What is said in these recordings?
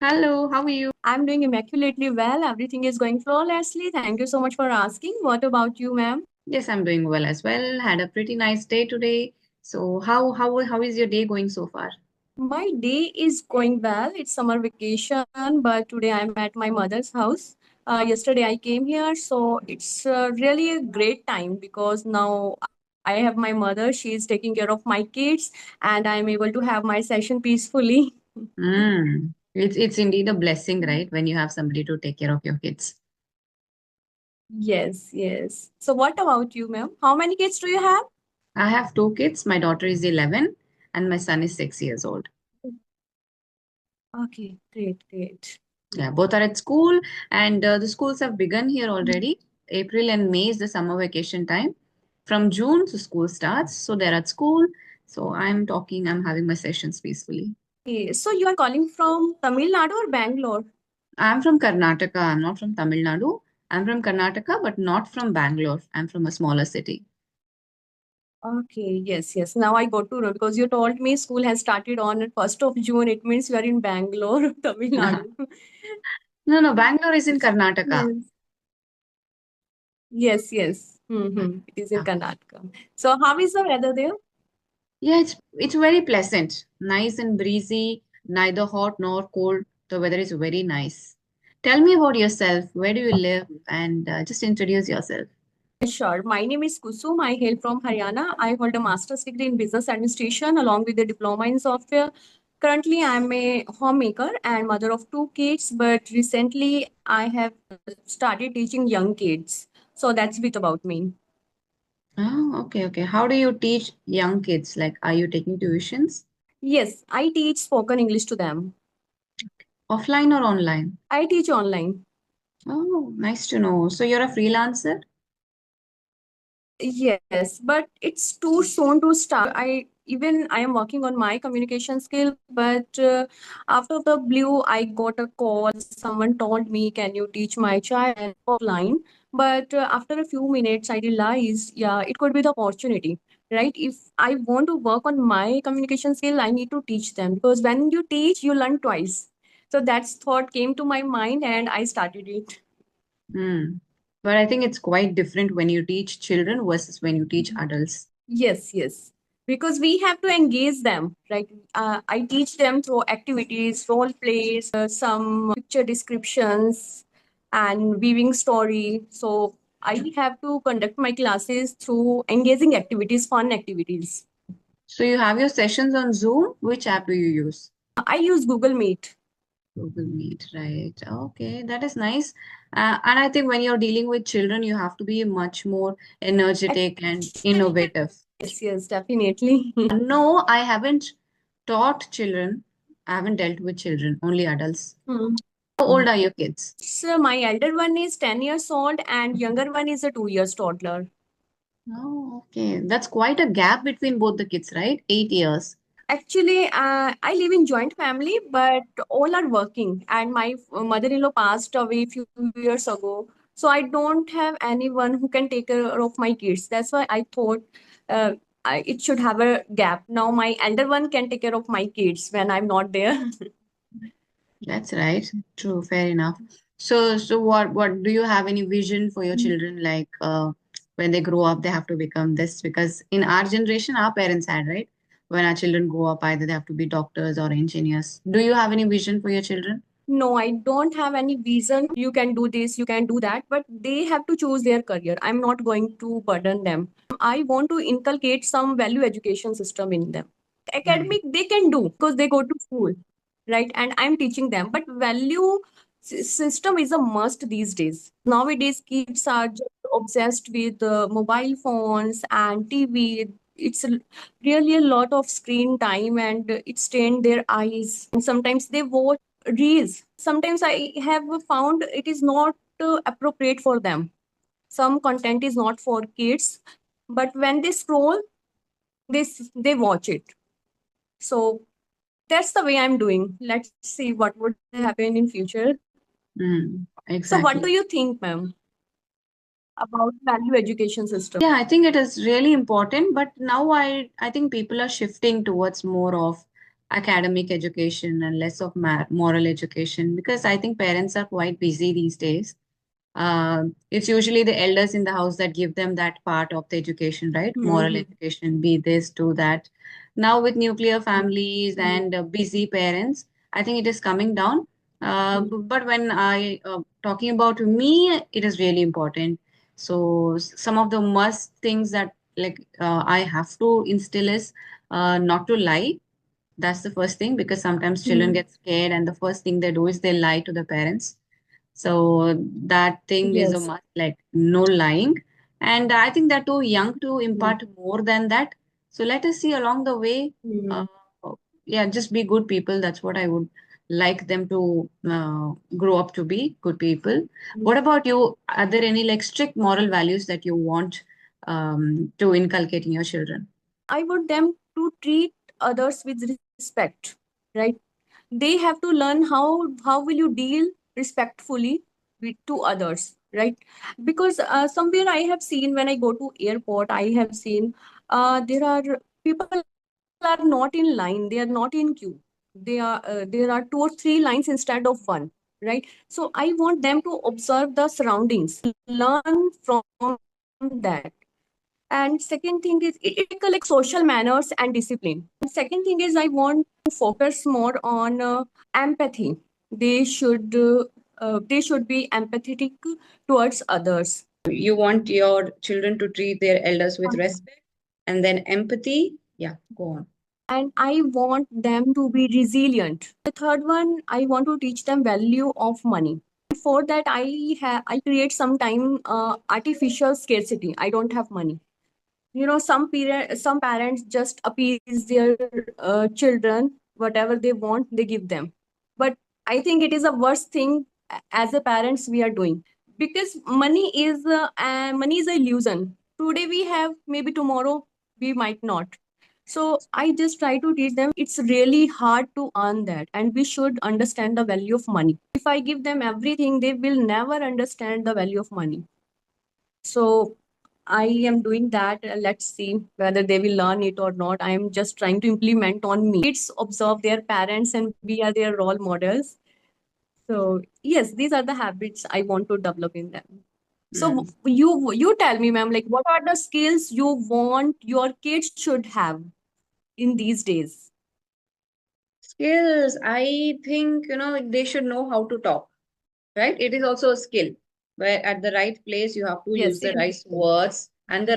Hello, how are you? I'm doing immaculately well. Everything is going flawlessly. Thank you so much for asking. What about you, ma'am? Yes, I'm doing well as well. Had a pretty nice day today. So how is your day going so far? My day is going well. It's summer vacation, but today I'm at my mother's house. Yesterday I came here, so it's really a great time because now I have my mother. She is taking care of my kids, and I'm able to have my session peacefully. It's indeed a blessing, right? When you have somebody to take care of your kids. Yes, yes. So, what about you, ma'am? How many kids do you have? I have two kids. My daughter is 11 and my son is 6 years old. Okay, great, great. Yeah, both are at school and the schools have begun here already. April and May is the summer vacation time. From June, the school starts. So they're at school. So I'm having my sessions peacefully. Okay, so you are calling from Tamil Nadu or Bangalore? I'm from Karnataka. I'm not from Tamil Nadu. I'm from Karnataka, but not from Bangalore. I'm from a smaller city. Okay, yes, yes. Now I got to know because you told me school has started on 1st of June. It means you are in Bangalore, Tamil Nadu. No, no, Bangalore is in Karnataka. Yes, yes, yes. It is in Yeah, Karnataka. So how is the weather there? yeah, it's very pleasant, nice and breezy, neither hot nor cold. The weather is very nice. Tell me about yourself. Where do you live? And just introduce yourself. Sure. My name is Kusum. I hail from Haryana. I hold a master's degree in business administration along with a diploma in software. Currently, I'm a homemaker and mother of two kids, but recently I have started teaching young kids. So that's a bit about me. Oh, okay, okay. How do you teach young kids? Like, are you taking tuitions? Yes, I teach spoken English to them. Offline or online? I teach online. Oh, nice to know. So you're a freelancer? Yes, but it's too soon to start. I am working on my communication skill, but after the blue, I got a call. Someone told me, "Can you teach my child offline?" But after a few minutes, I realized, yeah, it could be the opportunity, right? If I want to work on my communication skill, I need to teach them because when you teach, you learn twice. So that's thought came to my mind, and I started it. Hmm. But I think it's quite different when you teach children versus when you teach adults. Yes, yes. Because we have to engage them, right? I teach them through activities, role plays, some picture descriptions, and weaving story. So I have to conduct my classes through engaging activities, fun activities. So you have your sessions on Zoom. Which app do you use? I use Google Meet. Google Meet, right? Okay, that is nice. And I think when you're dealing with children, you have to be much more energetic and innovative. Yes, yes, definitely. No, I haven't taught children. I haven't dealt with children, only adults. Hmm. How old are your kids? So my elder one is 10 years old and younger one is a 2 years toddler. Oh, okay. That's quite a gap between both the kids, right? 8 years. Actually, I live in joint family, but all are working, and my mother-in-law passed away a few years ago. So I don't have anyone who can take care of my kids. That's why I thought it should have a gap. Now my elder one can take care of my kids when I'm not there. That's right. True, fair enough. So what do you have any vision for your children like when they grow up they have to become this because in our generation our parents had, right? When our children grow up either they have to be doctors or engineers. Do you have any vision for your children? No, I don't have any vision. You can do this, you can do that, but they have to choose their career. I'm not going to burden them. I want to inculcate some value education system in them. Hmm. Academic they can do because they go to school, right? And I'm teaching them, but value system is a must these days. Nowadays kids are just obsessed with mobile phones and TV. It's really a lot of screen time and it strained their eyes, and sometimes they watch reels. Sometimes I have found it is not appropriate for them. Some content is not for kids, but when they scroll, they watch it. So that's the way I'm doing. Let's see what would happen in future. So what do Exactly. you think, ma'am, about value education system? Yeah, I think it is really important, but now I think people are shifting towards more of academic education and less of moral education, because I think parents are quite busy these days. It's usually the elders in the house that give them that part of the education, right? Moral Hmm. education, be this, do that. Now, with nuclear families Hmm. and busy parents, I think it is coming down. Hmm. But when I talking about me, it is really important. So some of the must things that I have to instill is not to lie. That's the first thing, because sometimes children Hmm. get scared and the first thing they do is they lie to the parents. So that thing is a Yes. must, like no lying. And I think they're too young to Hmm. impart more than that. So let us see along the way. Uh, Hmm. yeah, just be good people. That's what I would like them to grow up to be good people. What about you? Are there any like strict moral values that you want to inculcate in your children? I want them to treat others with respect, right? They have to learn how will you deal respectfully to others, right? Because somewhere I have seen, when I go to airport, I have seen there are people are not in line, they are not in queue. There are two or three lines instead of one, right? So I want them to observe the surroundings, learn from that. And second thing is it's like social manners and discipline. And second thing is I want focus more on empathy. They should be empathetic towards others. You want your children to treat their elders with respect and then empathy. Yeah, go on. And I want them to be resilient. The third one, I want to teach them value of money. For that, I create sometime artificial scarcity. I don't have money. Some parents just appease their children, whatever they want they give them. But I think it is a worst thing as a parents we are doing, because money is an illusion. Today we have, maybe tomorrow we might not. So I just try to teach them it's really hard to earn that, and we should understand the value of money. If I give them everything, they will never understand the value of money. So I am doing that. Let's see whether they will learn it or not. I am just trying to implement on me. Kids observe their parents and we are their role models. So yes, these are the habits I want to develop in them. So Mm. you tell me, ma'am, like what are the skills you want your kids should have in these days? Skills, I think, they should know how to talk, right? It is also a skill where at the right place you have to use Yes, the it right is. words and the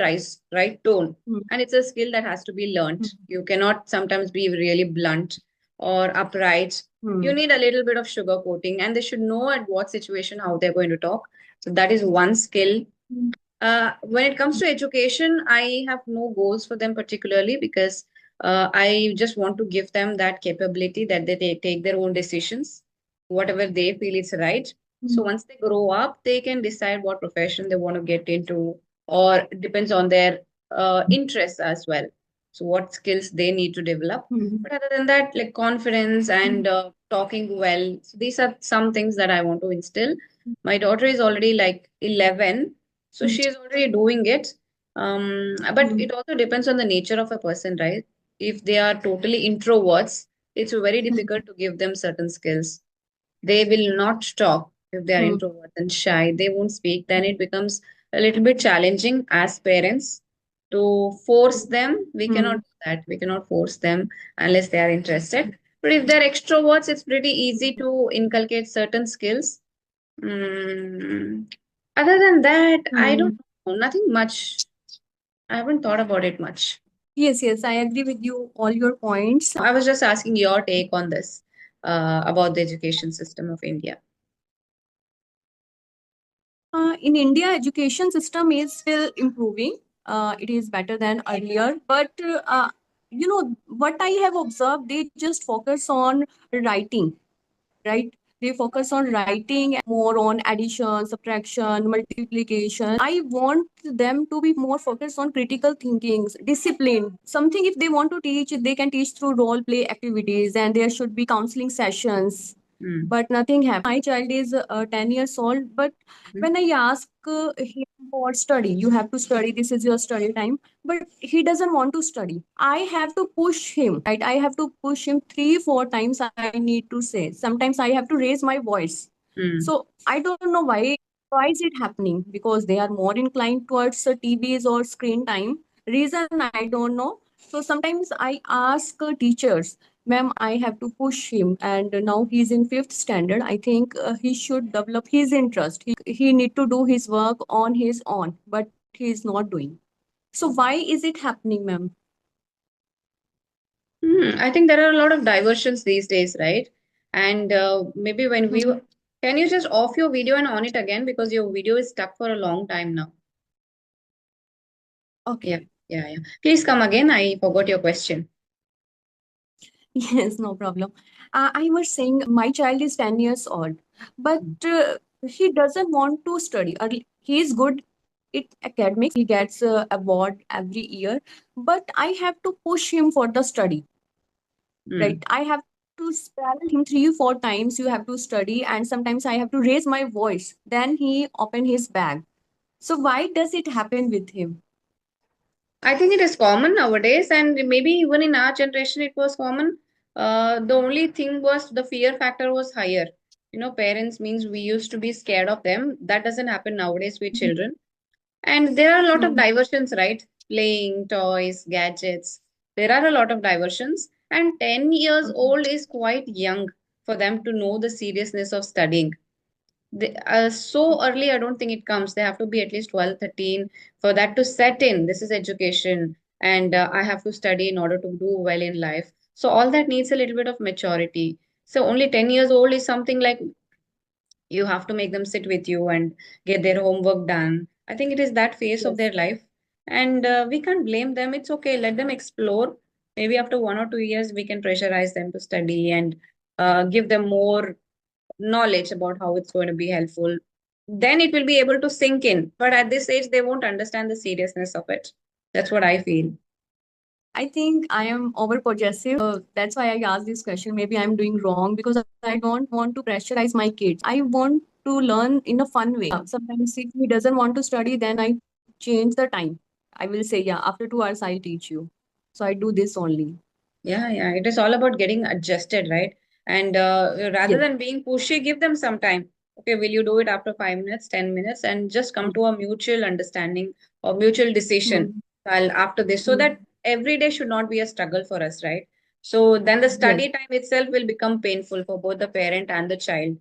right tone. Hmm. And it's a skill that has to be learnt. Hmm. You cannot sometimes be really blunt or upright. You Hmm. need a little bit of sugar coating, and they should know at what situation how they're going to talk. So that is one skill. Hmm. When it comes to education, I have no goals for them particularly, because I just want to give them that capability that they take their own decisions, whatever they feel is right. So Hmm. once they grow up, they can decide what profession they want to get into, or it depends on their interests as well. So what skills they need to develop. Hmm. But other than that, like confidence and talking well, so these are some things that I want to instill. My daughter is already like 11, so Hmm. she is already doing it. But Hmm. it also depends on the nature of a person, right? If they are totally introverts, it's very difficult to give them certain skills. They will not talk if they are Hmm. introverts and shy. They won't speak. Then it becomes a little bit challenging as parents to force them. We cannot Hmm. do that. We cannot force them unless they are interested. But if they're extroverts, it's pretty easy to inculcate certain skills. Mm. Other than that, I don't Hmm. know. Nothing much. I haven't thought about it much. Yes, yes, I agree with you, all your points. I was just asking your take on this, about the education system of India. In India, education system is still improving. It is better than earlier, but what I have observed, they just focus on writing, right? They focus on writing more on addition, subtraction, multiplication. I want them to be more focused on critical thinking, discipline. Something if they want to teach, they can teach through role play activities, and there should be counseling sessions. Mm. but nothing happened. My child is 10 years old, but Mm. when I ask him for study, you have to study, this is your study time, but he doesn't want to study. I have to push him, right? I have to push him 3 4 times. I need to say, sometimes I have to raise my voice. Mm. So I don't know why is it happening, because they are more inclined towards tvs or screen time. Reason I don't know. So sometimes I ask teachers, ma'am, I have to push him, and now he's in fifth standard. I think he should develop his interest. He need to do his work on his own, but he is not doing. So why is it happening, ma'am? I think there are a lot of diversions these days, right? And maybe when we Mhm. can you just off your video and on it again because your video is stuck for a long time now. Okay. Yeah, yeah, yeah. Please come again. I forgot your question. Yes, no problem. I was saying my child is 10 years old, but Mm. he doesn't want to study. He is good at academics. He gets award every year, but I have to push him for the study, Mm. right? I have to tell him 3 4 times, you have to study, and sometimes I have to raise my voice. Then he open his bag. So why does it happen with him? I think it is common nowadays, and maybe even in our generation it was common. The only thing was the fear factor was higher. You know, parents means we used to be scared of them. That doesn't happen nowadays with children. And there are a lot of Mhm. diversions, right? Playing, toys, gadgets. There are a lot of diversions. And 10 years old is quite young for them to know the seriousness of studying. So early, I don't think it comes. They have to be at least 12, 13 for that to set in. This is education, and I have to study in order to do well in life. So all that needs a little bit of maturity. So only 10 years old is something like you have to make them sit with you and get their homework done. I think it is that phase of Yes. their life, and we can't blame them. It's okay. Let them explore. Maybe after 1 or 2 years, we can pressurize them to study and give them more knowledge about how it's going to be helpful. Then it will be able to sink in. But at this age, they won't understand the seriousness of it. That's what I feel. I think I am over possessive. That's why I asked this question. Maybe I'm doing wrong because I don't want to pressurize my kids. I want to learn in a fun way. Sometimes if he doesn't want to study, then I change the time. I will say, yeah, after 2 hours, I'll teach you. So I do this only. Yeah, yeah. It is all about getting adjusted, right? And rather Yes. than being pushy, give them some time. Okay, will you do it after 5 minutes, 10 minutes, and just come to a mutual understanding or mutual decision Mm-hmm. after this, so that every day should not be a struggle for us, right? So then the Yes. study time itself will become painful for both the parent and the child.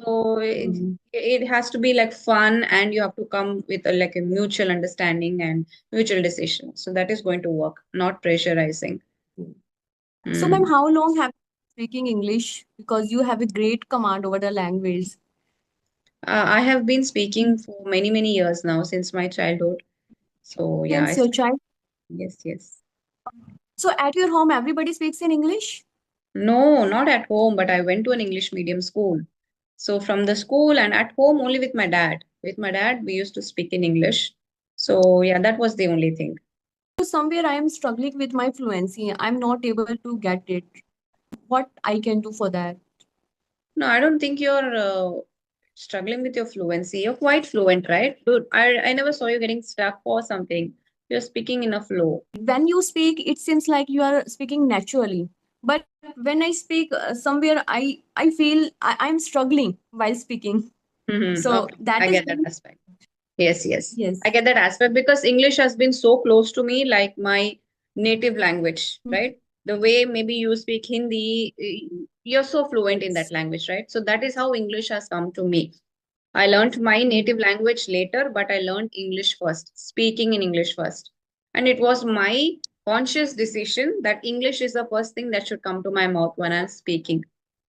So it has to be like fun, and you have to come with like a mutual understanding and mutual decision. So that is going to work, not pressurizing. So, ma'am, Mm. how long have you been speaking English? Because you have a great command over the language. I have been speaking for many, many years now since my childhood. So yeah, Since your child. yes, yes. So, at your home, everybody speaks in English? No, not at home, but I went to an English medium school. So from the school and at home only with my dad. With my dad, we used to speak in English. So yeah, that was the only thing. So somewhere I am struggling with my fluency. I'm not able to get it. What I can do for that? No, I don't think you're struggling with your fluency. You're quite fluent, right? Dude, I never saw you getting stuck or something. You're speaking in a flow. When you speak, it seems like you are speaking naturally. But when I speak, somewhere I feel I'm struggling while speaking. So Okay, that I is get that aspect. Yes, yes. yes. I get that aspect because English has been so close to me, like my native language, right? The way maybe you speak Hindi, you're so fluent in that Yes. language, right? So that is how English has come to me. I learned my native Mhm. language later, but I learned English first, speaking in English first. And it was my conscious decision that English is the first thing that should come to my mouth when I'm speaking.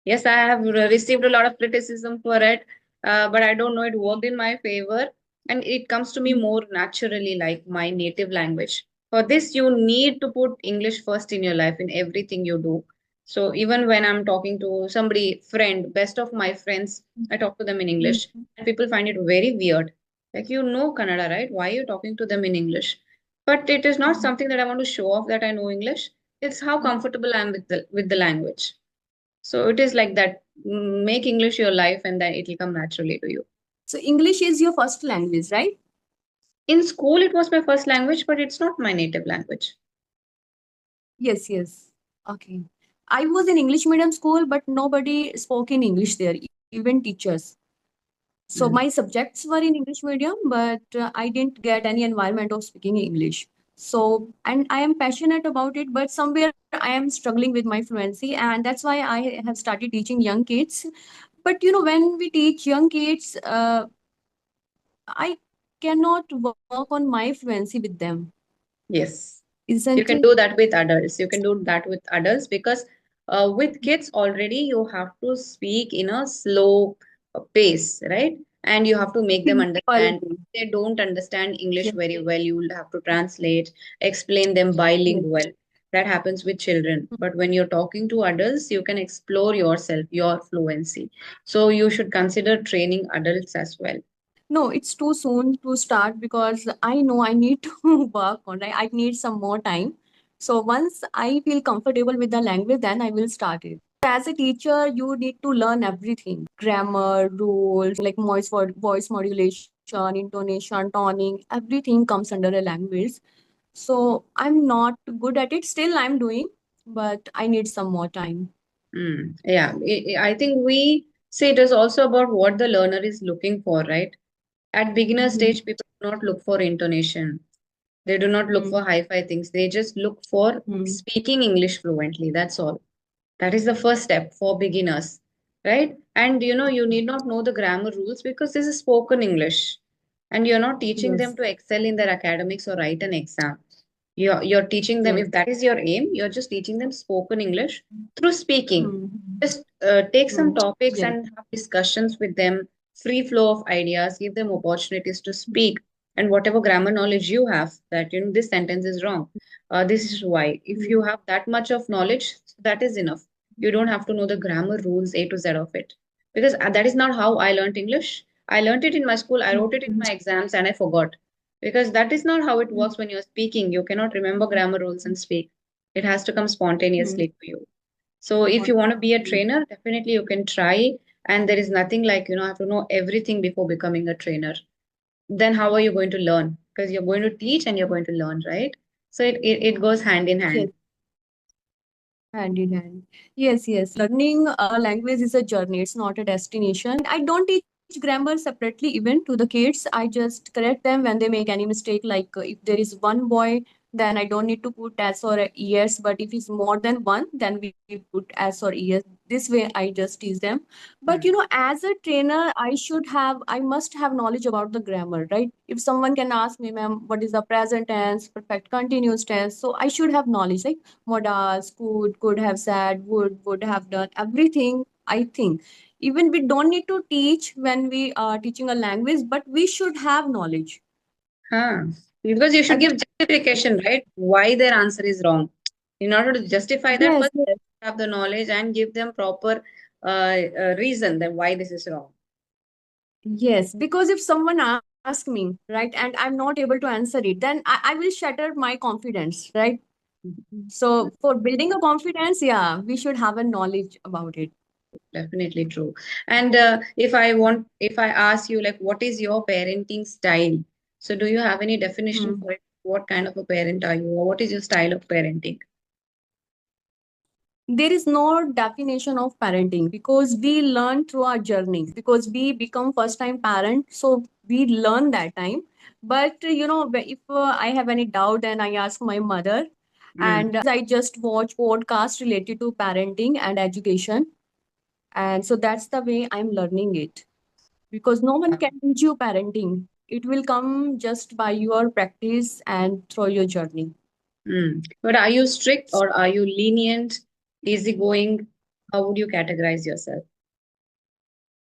Yes, I have received a lot of criticism for it, but I don't know, it worked in my favor. And it comes to me more naturally, like my native language. For this, you need to put English first in your life in everything you do. So even when I'm talking to somebody, friend, best of my friends, I talk to them in English, and people find it very weird. Like, you know Kannada, right? Why are you talking to them in English? But it is not something that I want to show off that I know English. It's how comfortable I am with the language. So it is like that. Make English your life, and then it will come naturally to you. So English is your first language, right? In school, it was my first language, but it's not my native language. Yes, yes. Okay. I was in English medium school, but nobody spoke in English there, even teachers. So my Mm. subjects were in English medium, but I didn't get any environment of speaking English. So, and I am passionate about it, but somewhere I am struggling with my fluency, and that's why I have started teaching young kids. But when we teach young kids, I cannot work on my fluency with them, Yes. You isn't can it? do that with adults. You can do that with adults because with kids already you have to speak in a slow pace, right? And you have to make them Simple. understand. They don't understand English Yes, very well. You will have to translate, explain them yes. bilingual. That happens with children. But when you're talking to adults, you can explore yourself, your fluency. So you should consider training adults as well. No, it's too soon to start because I know I need to work on it. I need some more time. So once I feel comfortable with the language, then I will start it. As a teacher, you need to learn everything: grammar, rules, like voice modulation, intonation, toning, everything comes under a language. So I'm not good at it. Still, I'm doing, but I need some more time. Yeah, I think we say it is also about what the learner is looking for, right? At beginner Mhm. stage, people do not look for intonation. They do not look for Mhm. hi-fi things. They just look for Mhm. speaking English fluently. That's all. That is the first step for beginners, right? And you need not know the grammar rules because this is spoken English. And you're not teaching them Yes. to excel in their academics or write an exam. You're teaching them, Yes. if that is your aim, you're just teaching them spoken English through speaking. Mhm. Just take some Mhm. topics Yes. and have discussions with them, free flow of ideas, give them opportunities to speak, and whatever grammar knowledge you have, that this sentence is wrong. This is why. If you have that much of knowledge, that is enough. You don't have to know the grammar rules A to Z of it. Because that is not how I learned English. I learned it in my school, I wrote it in Mhm. my exams, and I forgot. Because that is not how it works when you're speaking. You cannot remember grammar rules and speak. It has to come Mhm. spontaneously to you. So if you want to be a trainer, definitely you can try. And there is nothing like, I have to know everything before becoming a trainer. Then how are you going to learn? Because you're going to teach and you're going to learn, right? So it goes hand in Yes, hand. hand in hand. Yes, yes. Learning a language is a journey, it's not a destination. And I don't teach grammar separately even to the kids. I just correct them when they make any mistake. Like if there is one boy, then I don't need to put S or ES. But if it's more than one, then we put S or ES. This way, I just teach them. But Mm. as a trainer, I must have knowledge about the grammar, right? If someone can ask me, ma'am, what is the present tense, perfect continuous tense, so I should have knowledge. Like modals, could have said, would have done, everything, I think. Even we don't need to teach when we are teaching a language, but we should have knowledge. Huh. Because you should Other, give justification, right? Why their answer is wrong. In order to justify that, yes, first yes, have the knowledge and give them proper reason that why this is wrong. yes. Because if someone asks me, right, and I'm not able to answer it, then I will shatter my confidence, right? So for building a confidence, yeah, we should have a knowledge about it. Definitely true. And if I ask you, like, what is your parenting style? So, do you have any definition Hmm. for it? What kind of a parent are you, or what is your style of parenting? There is no definition of parenting because we learn through our journey, because we become first time parent, so we learn that time. But if I have any doubt, then I ask my mother, Mm. and I just watch podcasts related to parenting and education, and so that's the way I'm learning it, because no one can teach you parenting. It will come just by your practice and through your journey. Mm. But are you strict or are you lenient, easygoing? How would you categorize yourself?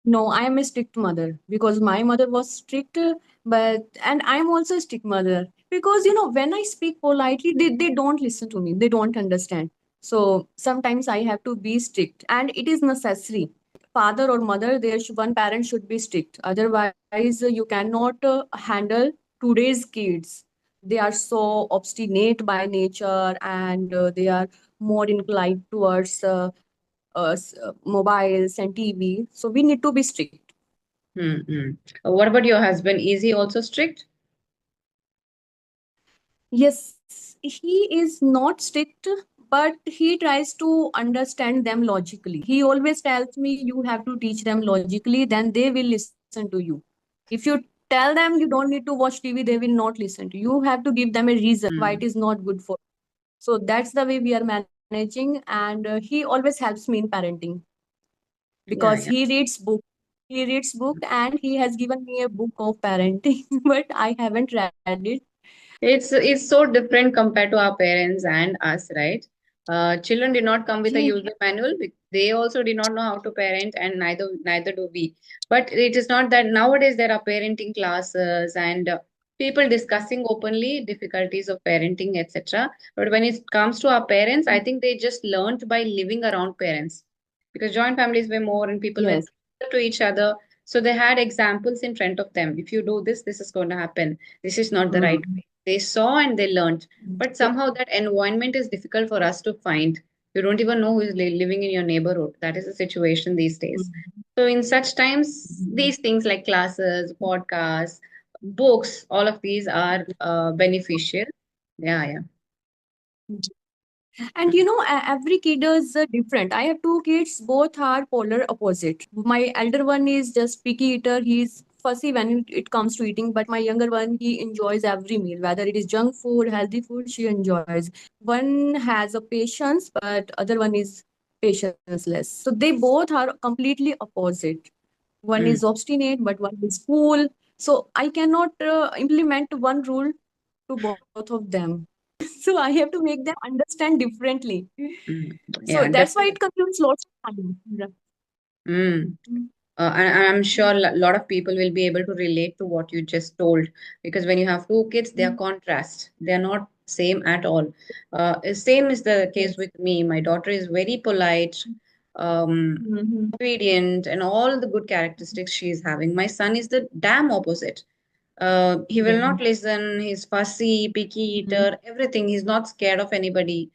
No, I am a strict mother because my mother was strict, but and I'm also a strict mother because when I speak politely, they don't listen to me, they don't understand. So sometimes I have to be strict, and it is necessary. Father or mother, one parent should be strict. Otherwise, you cannot handle today's kids. They are so obstinate by nature, and they are more inclined towards mobiles and TV. So we need to be strict. Mm-hmm. What about your husband? Is he also strict? Yes, he is not strict, but he tries to understand them logically. He always tells me, you have to teach them logically, then they will listen to you. If you tell them you don't need to watch TV, they will not listen to you. You have to give them a reason why Mm. it is not good for. So that's the way we are managing, and he always helps me in parenting because Yeah, he yeah. reads book. He reads book and he has given me a book of parenting, but I haven't read it. It's so different compared to our parents and us, right? Children did not come with a Yes. user manual. They also did not know how to parent, and neither do we. But it is not that nowadays there are parenting classes and people discussing openly difficulties of parenting, etc. But when it comes to our parents, I think they just learned by living around parents because joint families were more and people were Yes. closer to each other. So they had examples in front of them. If you do this, this is going to happen. This is not the right Mm. way. They saw and they learned. But Yes. somehow that environment is difficult for us to find. You don't even know who is living in your neighborhood. That is the situation these days. Mm. So in such times, these things like classes, podcasts, books, all of these are beneficial. Yeah, yeah. And every kid is different. I have two kids, both are polar opposite. My elder one is just picky eater. He's fussy when it comes to eating, but my younger one, he enjoys every meal, whether it is junk food, healthy food, she enjoys. One has a patience, but other one is patienceless. So they both are completely opposite. One Mm, is obstinate, but one is cool. So I cannot implement one rule to both of them. So I have to make them understand differently. mm. So Yeah, that's why it definitely. consumes lots of time. Mm. And I'm sure a lot of people will be able to relate to what you just told because when you have two kids, they are contrast. They are not same at all. Same is the case Yes. with me. My daughter is very polite, um, Mhm. obedient, and all the good characteristics she is having. My son is the damn opposite. He will Yeah. not listen. He's fussy, picky Mhm. eater, everything. He's not scared of anybody.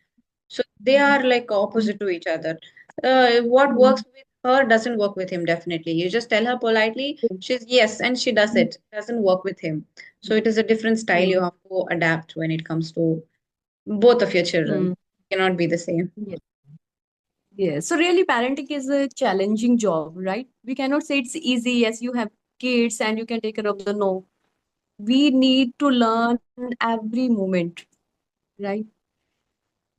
So they are like opposite to each other. What works Mhm. with her doesn't work with him, definitely. You just tell her politely, she's yes, and she does it. Doesn't work with him. So it is a different style you Mhm. have to adapt when it comes to both of your children. Mhm. Cannot be the same. Yes. Yes. So really parenting is a challenging job, right? We cannot say it's easy. Yes, you have kids and you can take care of the no. We need to learn every moment, right?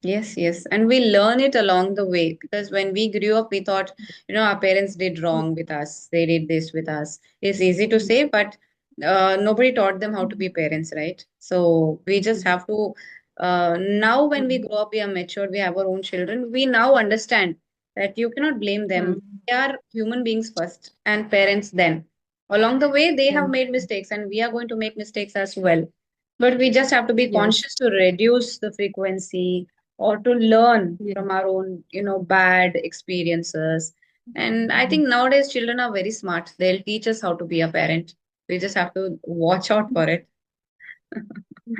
Yes, yes. And we learn it along the way because when we grew up, we thought, our parents did wrong with us. They did this with us. It's easy to say, but nobody taught them how to be parents, right? So we just have to, now when we grow up, we are matured, we have our own children. We now understand that you cannot blame them. They are human beings first and parents then. Along the way, they have made mistakes and we are going to make mistakes as well. But we just have to be Yes. conscious to reduce the frequency or to learn Yes. from our own, bad experiences. And I think nowadays children are very smart. They'll teach us how to be a parent. We just have to watch out for it.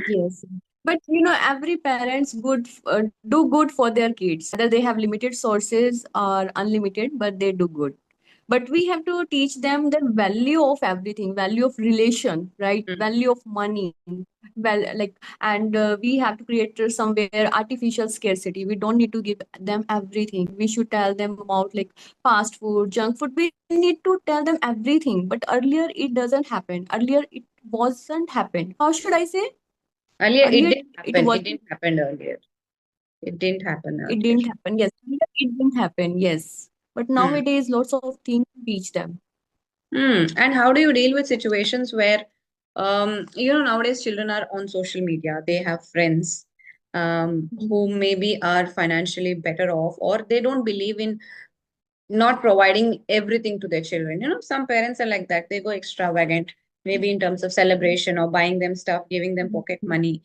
Yes, but every parents do good for their kids, whether they have limited sources or unlimited, but they do good. But we have to teach them the value of everything, value of relation, right? Mm. Value of money, and we have to create somewhere artificial scarcity. We don't need to give them everything. We should tell them about like fast food, junk food. We need to tell them everything. But earlier it doesn't happen. Earlier it wasn't happen. How should I say? Earlier, it Earlier didn't it happen. It wasn't. didn't happen earlier. It didn't happen It earlier. didn't happen. Yes, earlier it didn't happen. Yes, but Hmm. nowadays lots of things to teach them. Hmm. And how do you deal with situations where, nowadays children are on social media. They have friends who maybe are financially better off, or they don't believe in not providing everything to their children. Some parents are like that. They go extravagant, maybe in terms of celebration or buying them stuff, giving them pocket money.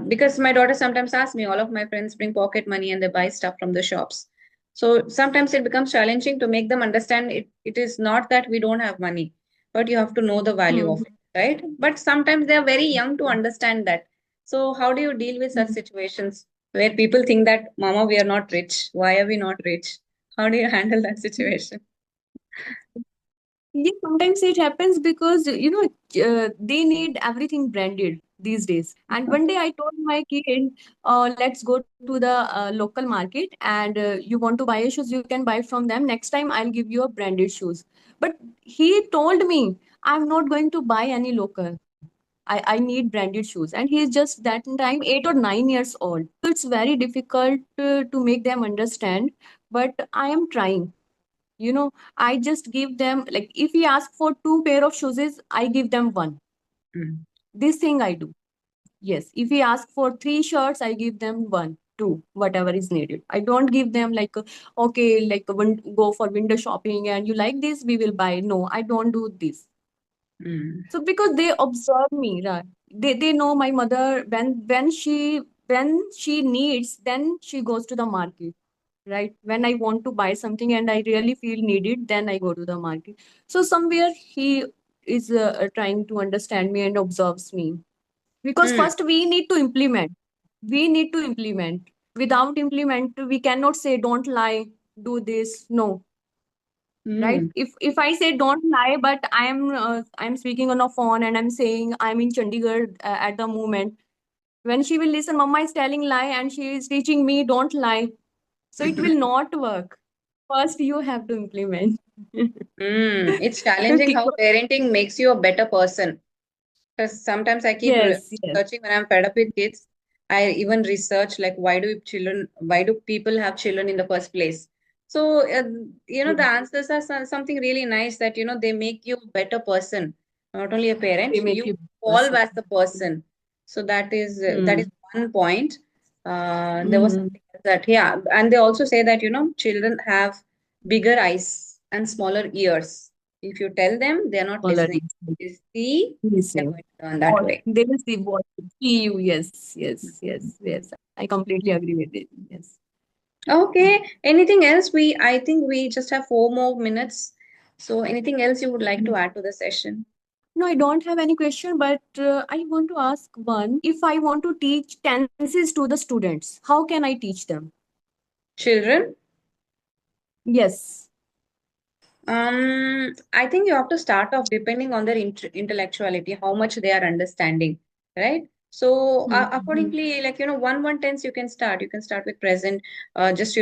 Because my daughter sometimes asks me, all of my friends bring pocket money and they buy stuff from the shops. So sometimes it becomes challenging to make them understand it is not that we don't have money, but you have to know the value of Hmm. it, right? But sometimes they are very young to understand that. So how do you deal with such Hmm. situations where people think that, Mama, we are not rich. Why are we not rich? How do you handle that situation? Yeah, sometimes it happens because they need everything branded these days. And one day I told my kid, let's go to the local market, and you want to buy shoes, you can buy from them. Next time I'll give you a branded shoes. But he told me, I'm not going to buy any local. I need branded shoes. And he is just that time 8 or 9 years old. So it's very difficult to make them understand. But I am trying. I just give them, like, if he asks for two pair of shoes, I give them one. Mm. This thing I do. Yes. If he asks for three shirts, I give them one, two, whatever is needed. I don't give them like, okay, like go for window shopping and you like this, we will buy. No, I don't do this. Mm. So because they observe me, right? They know my mother, when she needs, then she goes to the market, right? When I want to buy something and I really feel needed, then I go to the market. So somewhere he is trying to understand me and observes me. Because Mm. first we need to implement. We need to implement. Without implement, we cannot say don't lie, do this. No, right? Mm. If I say don't lie, but I'm speaking on a phone and I'm saying I'm in Chandigarh at the moment. When she will listen, Mama is telling lie and she is teaching me don't lie. So it will not work. First, you have to implement. Mm. It's challenging Okay. how parenting makes you a better person. Because sometimes I keep Yes, yes. searching when I'm fed up with kids. I even research like why do people have children in the first place? So Yes. the answers are something really nice that they make you a better person, not only a They parent. make You you evolve person. as the person. So that is Hmm. one point. There was Hmm. something else that yeah, and they also say that children have bigger eyes and smaller ears. If you tell them, they're not listening. Tolerance. Is see, they're Listening. going to learn that Or way. they will see what see you. Yes, yes, yes, yes. I completely agree with it. Yes. Okay. Anything else? I think we just have 4 more minutes. So anything else you would like to add to the session? No, I don't have any question, but I want to ask one. If I want to teach tenses to the students, how can I teach them? Children? Yes. I think you have to start off depending on their intellectuality, how much they are understanding, right? So Mm-hmm. accordingly, like one tense, you can start. You can start with present. Just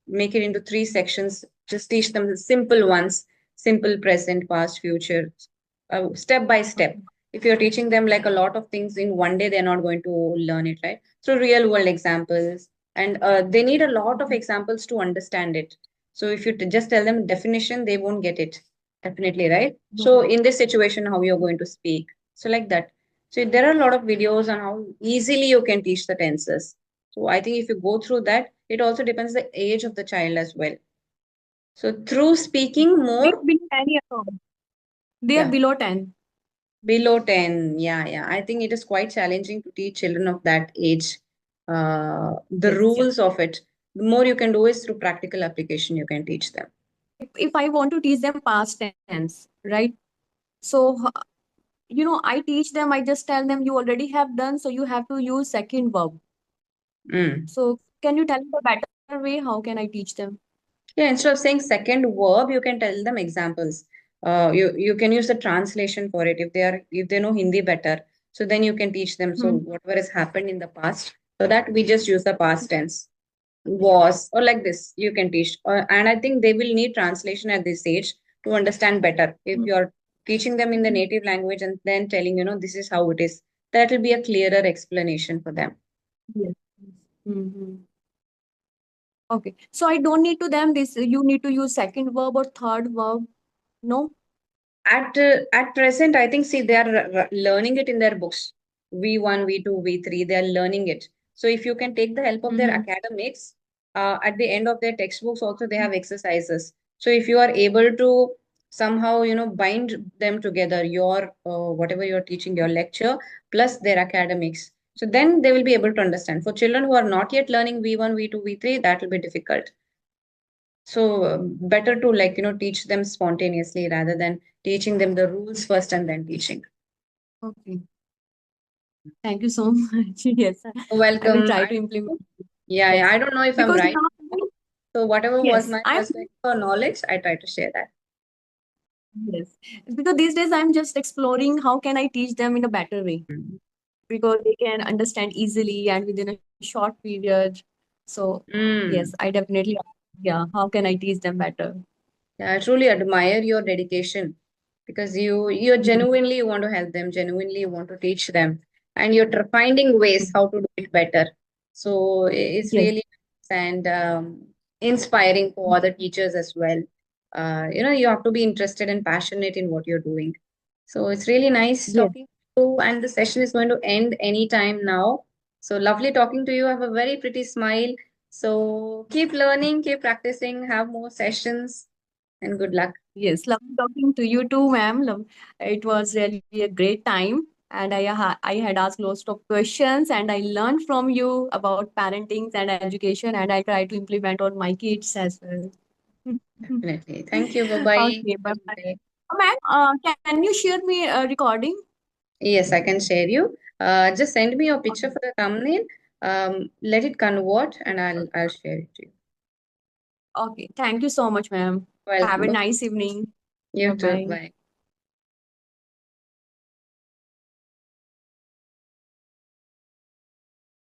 make it into three sections. Just teach them the simple ones: simple, present, past, future, step by step. If you're teaching them like a lot of things in one day, they're not going to learn it, right? So real world examples, and they need a lot of examples to understand it. So if you just tell them definition, they won't get it. Definitely, right? So in this situation, how you're going to speak. So like that. So there are a lot of videos on how easily you can teach the tenses. So I think if you go through that, it also depends the age of the child as well. So through speaking They are more, below 10 years old. They are yeah, below 10. below 10, yeah, yeah. I think it is quite challenging to teach children of that age. The Yes. rules of it. The more you can do is through practical application, you can teach them. If I want to teach them past tense, right? So, I teach them, I just tell them you already have done, so you have to use second verb. Mm. So, can you tell me the better way? How can I teach them? Yeah, instead of saying second verb, you can tell them examples. You can use the translation for it if they know Hindi better. So then you can teach them. So Hmm. whatever has happened in the past, so that we just use the past tense was or like this. You can teach, and I think they will need translation at this age to understand better. If you're teaching them in the native language and then telling this is how it is, that will be a clearer explanation for them. Yes. Mm-hmm. Okay. So I don't need to them this. You need to use second verb or third verb. No. At present, I think see they are learning it in their books. V1, V2, V3, they are learning it. So if you can take the help of their Mm-hmm. academics, at the end of their textbooks also they have exercises. So if you are able to somehow bind them together, your whatever you're teaching, your lecture plus their academics, so then they will be able to understand. For children who are not yet learning V1, V2, V3, that will be difficult. So better to teach them spontaneously rather than teaching them the rules first and then teaching. Okay. Thank you so much. Yes, I will Welcome. try to implement Yeah, yeah. this I don't know if I'm because right. now. So whatever was Yes, my I'm perspective or knowledge, I try to share that. yes. Because these days I'm just exploring how can I teach them in a better way because they can understand easily and within a short period. So yes, I Mm. definitely yeah, how can I teach them better? Yeah, I truly admire your dedication because you genuinely want to help them, genuinely want to teach them, and you're finding ways how to do it better. So it's Yes, really nice and inspiring for other teachers as well. You have to be interested and passionate in what you're doing. So it's really nice yes, talking to you, and the session is going to end anytime now. So lovely talking to you. Have a very pretty smile. So keep learning, keep practicing, have more sessions and good luck. yes. Lovely talking to you too, ma'am. It was really a great time, and I had asked lots of questions, and I learned from you about parenting and education, and I try to implement on my kids as well. Definitely. Thank you. Bye bye. Okay, bye Have a good bye. day. Ma'am, can you share me a recording? Yes, I can share you. Just send me your picture for the thumbnail. Let it convert and I'll share it to you. Okay, thank you so much, ma'am. Have a Welcome. nice evening. Bye You too. bye. Bye.